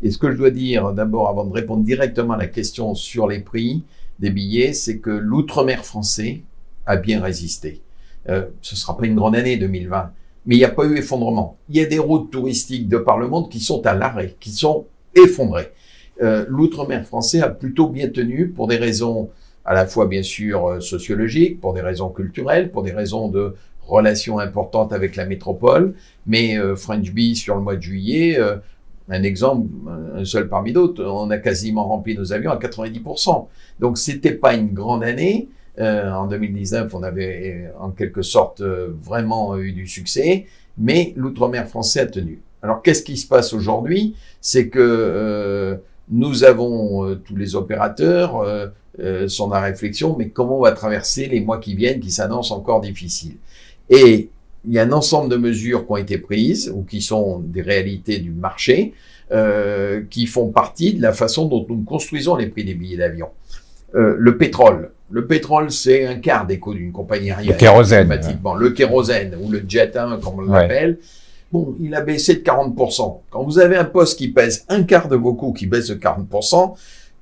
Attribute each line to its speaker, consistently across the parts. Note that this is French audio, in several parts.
Speaker 1: Et ce que je dois dire d'abord, avant de répondre directement à la question sur les prix des billets, c'est que l'outre-mer français a bien résisté. Ce sera pas une grande année 2020, mais il n'y a pas eu effondrement. Il y a des routes touristiques de par le monde qui sont à l'arrêt, qui sont effondrées. L'outre-mer français a plutôt bien tenu pour des raisons à la fois bien sûr sociologiques, pour des raisons culturelles, pour des raisons de relations importantes avec la métropole. Mais French Bee sur le mois de juillet, un exemple, un seul parmi d'autres, on a quasiment rempli nos avions à 90%. Donc c'était pas une grande année. En 2019, on avait en quelque sorte vraiment eu du succès, mais l'outre-mer français a tenu. Alors qu'est-ce qui se passe aujourd'hui? C'est que nous avons tous les opérateurs sont dans la réflexion, mais comment on va traverser les mois qui viennent, qui s'annoncent encore difficiles? Et il y a un ensemble de mesures qui ont été prises ou qui sont des réalités du marché, qui font partie de la façon dont nous construisons les prix des billets d'avion. Le pétrole, c'est un quart des coûts d'une compagnie aérienne.
Speaker 2: Le kérosène.
Speaker 1: Le kérosène, ou le jet 1, comme on l'appelle. Bon, il a baissé de 40%. Quand vous avez un poste qui pèse un quart de vos coûts, qui baisse de 40%,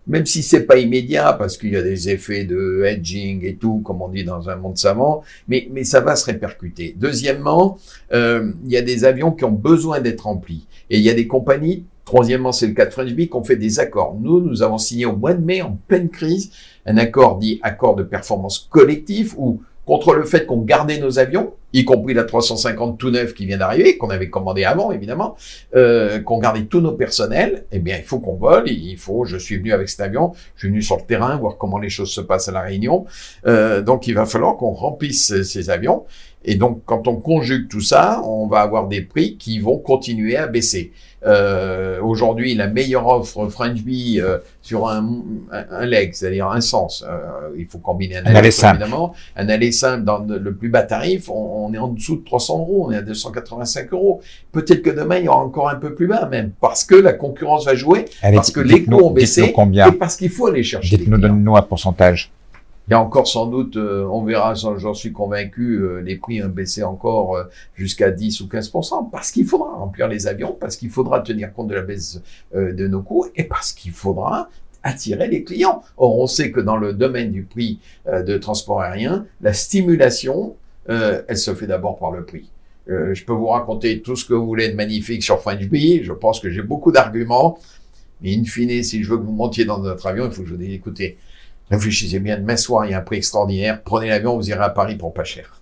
Speaker 1: même si c'est pas immédiat, parce qu'il y a des effets de hedging et tout, comme on dit dans un monde savant, mais ça va se répercuter. Deuxièmement, il y a des avions qui ont besoin d'être remplis. Et il y a des compagnies, troisièmement, c'est le cas de French Bee, qui ont fait des accords. Nous avons signé au mois de mai, en pleine crise, un accord dit accord de performance collectif, où contre le fait qu'on gardait nos avions, y compris la 350 tout neuf qui vient d'arriver, qu'on avait commandé avant, évidemment, qu'on gardait tous nos personnels, eh bien, il faut qu'on vole, je suis venu avec cet avion, je suis venu sur le terrain, voir comment les choses se passent à La Réunion, donc il va falloir qu'on remplisse ces avions, et donc, quand on conjugue tout ça, on va avoir des prix qui vont continuer à baisser. Aujourd'hui, la meilleure offre French Bee sur un leg, c'est-à-dire un sens, il faut combiner un aller simple, évidemment. Un aller simple dans le plus bas tarif, on est en dessous de 300 €, on est à 285 €. Peut-être que demain, il y aura encore un peu plus bas même, parce que la concurrence va jouer, parce que les coûts ont baissé, et parce qu'il faut aller chercher les clients.
Speaker 2: Donnez-nous un pourcentage.
Speaker 1: Il y a encore sans doute, on verra, j'en suis convaincu, les prix ont baissé encore jusqu'à 10 ou 15%, parce qu'il faudra remplir les avions, parce qu'il faudra tenir compte de la baisse de nos coûts, et parce qu'il faudra attirer les clients. Or, on sait que dans le domaine du prix de transport aérien, la stimulation, elle se fait d'abord par le prix. Je peux vous raconter tout ce que vous voulez de magnifique sur French Bee, je pense que j'ai beaucoup d'arguments, mais in fine, si je veux que vous montiez dans notre avion, il faut que je vous dise, écoutez, réfléchissez bien, demain soir, il y a un prix extraordinaire, prenez l'avion, vous irez à Paris pour pas cher.